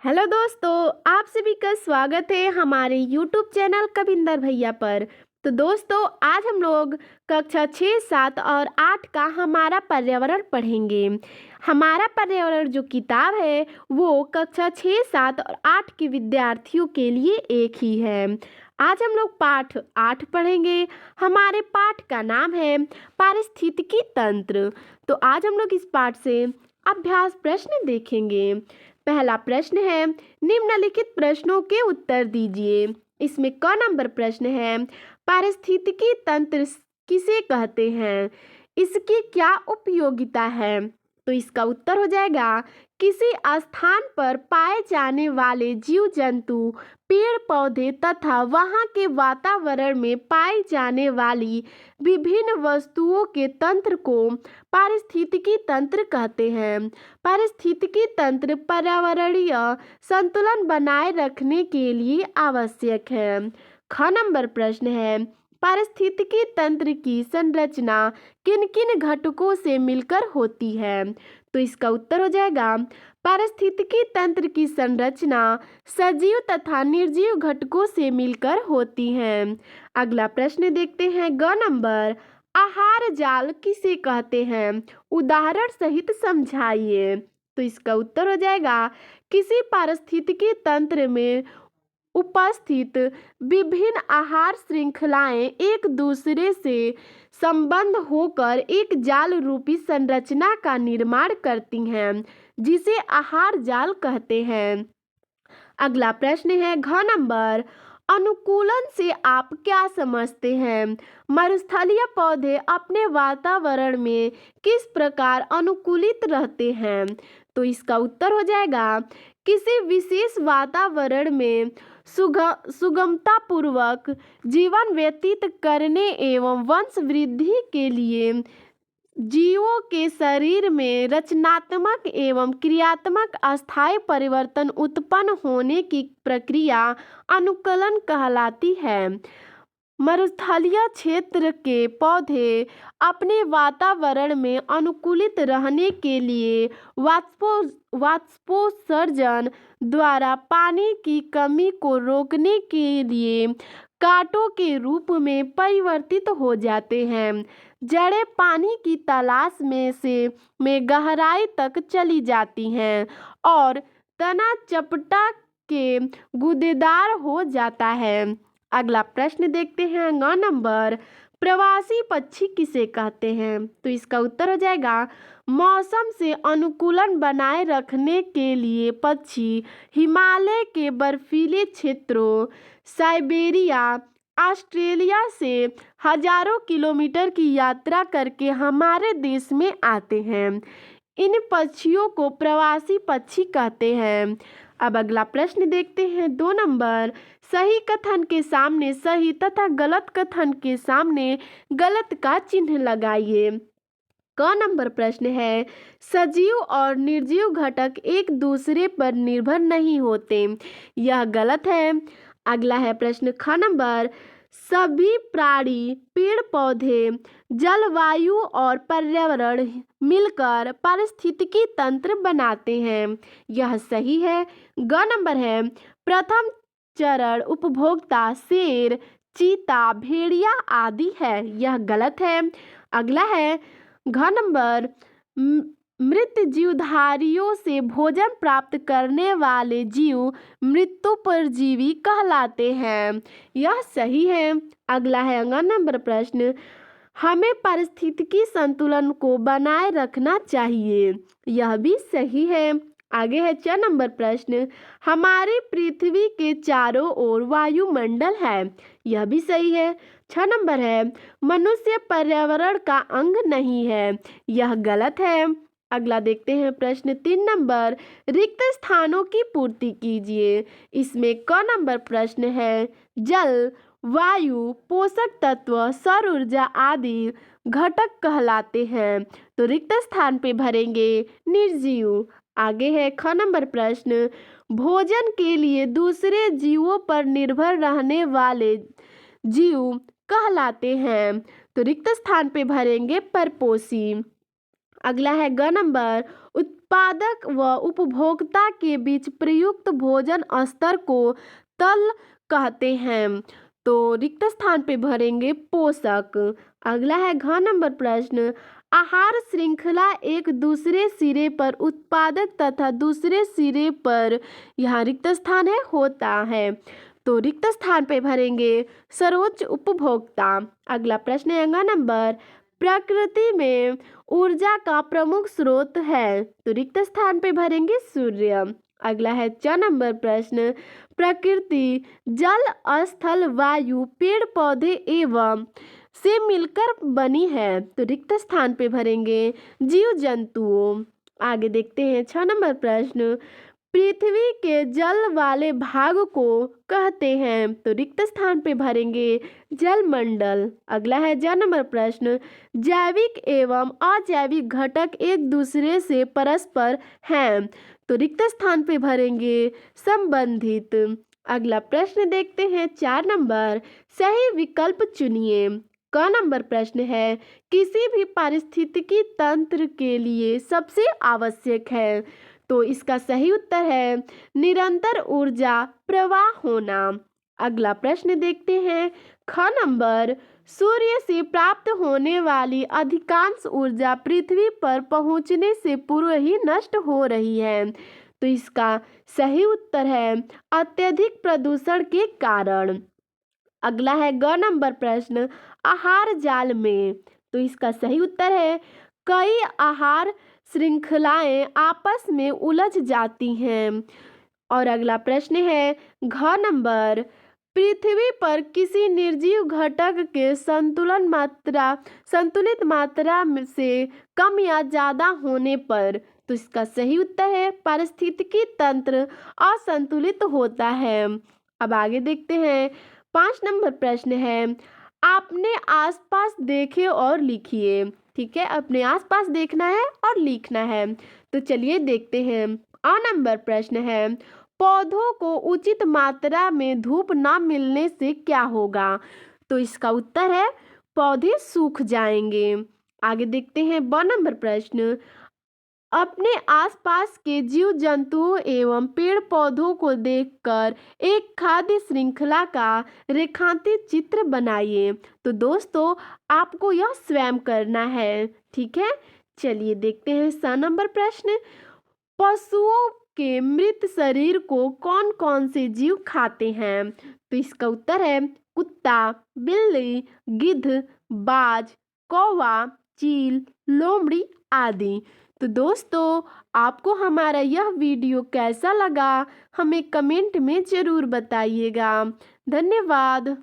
Hello दोस्तों, आप सभी का स्वागत है हमारे YouTube चैनल कविंदर भैया पर। तो दोस्तों, आज हम लोग कक्षा 6, 7 और 8 का हमारा पर्यावरण पढ़ेंगे। हमारा पर्यावरण जो किताब है वो कक्षा 6, 7 और 8 के विद्यार्थियों के लिए एक ही है। आज हम लोग पाठ 8 पढ़ेंगे। हमारे पाठ का नाम है पारिस्थितिकी तंत्र। तो आज हम लोग इस पाठ से अभ्यास प्रश्न देखेंगे। पहला प्रश्न है, निम्नलिखित प्रश्नों के उत्तर दीजिए। इसमें क नंबर प्रश्न है, पारिस्थितिकी तंत्र किसे कहते हैं, इसकी क्या उपयोगिता है। तो इसका उत्तर हो जाएगा, किसी स्थान पर पाए जाने वाले जीव जंतु, पेड़ पौधे तथा वहाँ के वातावरण में पाई जाने वाली विभिन्न वस्तुओं के तंत्र को पारिस्थितिकी तंत्र कहते हैं। पारिस्थितिकी तंत्र पर्यावरणीय संतुलन बनाए रखने के लिए आवश्यक है। ख नंबर प्रश्न है, पारिस्थितिकी तंत्र की संरचना किन किन घटकों से मिलकर होती है। तो इसका उत्तर हो जाएगा, पारिस्थितिकी तंत्र की संरचना सजीव तथा निर्जीव घटकों से मिलकर होती है। अगला प्रश्न देखते हैं, ग नंबर, आहार जाल किसे कहते हैं, उदाहरण सहित समझाइए। तो इसका उत्तर हो जाएगा, किसी पारिस्थितिकी तंत्र में उपस्थित विभिन्न आहार श्रृंखलाएं एक दूसरे से संबंध होकर एक जाल रूपी संरचना का निर्माण करती हैं, जिसे आहार जाल कहते हैं। अगला प्रश्न है, घ नंबर, अनुकूलन से आप क्या समझते हैं। मरुस्थलीय पौधे अपने वातावरण में किस प्रकार अनुकूलित रहते हैं। तो इसका उत्तर हो जाएगा, किसी विशेष वातावरण में सुगमता पूर्वक जीवन व्यतीत करने एवं वंश वृद्धि के लिए जीवों के शरीर में रचनात्मक एवं क्रियात्मक अस्थायी परिवर्तन उत्पन्न होने की प्रक्रिया अनुकूलन कहलाती है। मरुस्थलीय क्षेत्र के पौधे अपने वातावरण में अनुकूलित रहने के लिए वाष्पोत्सर्जन द्वारा पानी की कमी को रोकने के लिए कांटों के रूप में परिवर्तित हो जाते हैं। जड़ें पानी की तलाश में गहराई तक चली जाती हैं और तना चपटा के गूदेदार हो जाता है। अगला प्रश्न देखते हैं, ग नंबर, प्रवासी पक्षी किसे कहते हैं। तो इसका उत्तर हो जाएगा, मौसम से अनुकूलन बनाए रखने के लिए पक्षी हिमालय के बर्फीले क्षेत्रों, साइबेरिया, ऑस्ट्रेलिया से हजारों किलोमीटर की यात्रा करके हमारे देश में आते हैं। इन पक्षियों को प्रवासी पक्षी कहते हैं। अब अगला प्रश्न देखते हैं, 2 नंबर, सही कथन के सामने सही तथा गलत कथन के सामने गलत का चिन्ह लगाइए। क नंबर प्रश्न है, सजीव और निर्जीव घटक एक दूसरे पर निर्भर नहीं होते, यह गलत है। अगला है प्रश्न ख नंबर, सभी प्राणी, पेड़ पौधे, जलवायु और पर्यावरण मिलकर पारिस्थितिकी तंत्र बनाते हैं, यह सही है। ग नंबर है, प्रथम चरण उपभोक्ता शेर, चीता, भेड़िया आदि है, यह गलत है। अगला है घ नंबर, मृत जीवधारियों से भोजन प्राप्त करने वाले जीव मृत्यु परजीवी कहलाते हैं, यह सही है। अगला है ग नंबर प्रश्न, हमें पारिस्थितिकी संतुलन को बनाए रखना चाहिए, यह भी सही है। आगे है च नंबर प्रश्न, हमारी पृथ्वी के चारों ओर वायुमंडल है, यह भी सही है। 6 नंबर है, मनुष्य पर्यावरण का अंग नहीं है, यह गलत है। अगला देखते हैं प्रश्न 3 नंबर, रिक्त स्थानों की पूर्ति कीजिए। इसमें क नंबर प्रश्न है, जल, वायु, पोषक तत्व, सौर ऊर्जा आदि घटक कहलाते हैं, तो रिक्त स्थान पे भरेंगे निर्जीव। आगे है ख नंबर प्रश्न, भोजन के लिए दूसरे जीवों पर निर्भर रहने वाले जीव कहलाते हैं, तो रिक्त स्थान पे भरेंगे परपोषी। अगला है ग नंबर, उत्पादक व उपभोक्ता के बीच प्रयुक्त भोजन स्तर को तल कहते हैं। तो रिक्त स्थान पे भरेंगे पोषक। अगला है घ नंबर प्रश्न, आहार श्रृंखला एक दूसरे सिरे पर उत्पादक तथा दूसरे सिरे पर, यहाँ रिक्त स्थान है, होता है। तो रिक्त स्थान पे भरेंगे सर्वोच्च उपभोक्ता। अगला प्रश्न है अगला नंबर, प्रकृति में ऊर्जा का प्रमुख स्रोत है। तो रिक्त स्थान पे भरेंगे सूर्य। अगला है च नंबर प्रश्न, प्रकृति जल स्थल वायु पेड़ पौधे एवं से मिलकर बनी है। तो रिक्त स्थान पे भरेंगे जीव जंतुओं। आगे देखते हैं 6 नंबर प्रश्न, पृथ्वी के जल वाले भाग को कहते हैं। तो रिक्त स्थान पे भरेंगे जलमंडल। अगला है ज नंबर प्रश्न, जैविक एवं अजैविक घटक एक दूसरे से परस्पर हैं। तो रिक्त स्थान पे भरेंगे संबंधित। अगला प्रश्न देखते हैं 4 नंबर, सही विकल्प चुनिए। क नंबर प्रश्न है, किसी भी पारिस्थितिकी तंत्र के लिए सबसे आवश्यक है। तो इसका सही उत्तर है निरंतर ऊर्जा प्रवाह होना। अगला प्रश्न देखते हैं ख नंबर, सूर्य से प्राप्त होने वाली अधिकांश ऊर्जा पृथ्वी पर पहुंचने से पूर्व ही नष्ट हो रही है। तो इसका सही उत्तर है अत्यधिक प्रदूषण के कारण। अगला है ग नंबर प्रश्न, आहार जाल में। तो इसका सही उत्तर है कई आहार श्रृंखलाएं आपस में उलझ जाती हैं। और अगला प्रश्न है घ नंबर, पृथ्वी पर किसी निर्जीव घटक के संतुलित मात्रा से कम या ज्यादा होने पर। तो इसका सही उत्तर है पारिस्थितिकी तंत्र असंतुलित होता है। अब आगे देखते हैं 5 नंबर प्रश्न है, आपने आसपास देखे और लिखिए। ठीक है, अपने आसपास देखना है और लिखना है। तो चलिए देखते हैं। अ नंबर प्रश्न है, पौधों को उचित मात्रा में धूप न मिलने से क्या होगा। तो इसका उत्तर है पौधे सूख जाएंगे। आगे देखते हैं ब नंबर प्रश्न, अपने आसपास के जीव जंतुओं एवं पेड़ पौधों को देखकर एक खाद्य श्रृंखला का रेखांकित चित्र बनाइए। तो दोस्तों आपको यह स्वयं करना है। ठीक है, चलिए देखते हैं 7 नंबर प्रश्न, पशुओं के मृत शरीर को कौन कौन से जीव खाते हैं। तो इसका उत्तर है कुत्ता, बिल्ली, गिद्ध, बाज, कौवा, चील, लोमड़ी आदि। तो दोस्तों आपको हमारा यह वीडियो कैसा लगा हमें कमेंट में ज़रूर बताइएगा। धन्यवाद।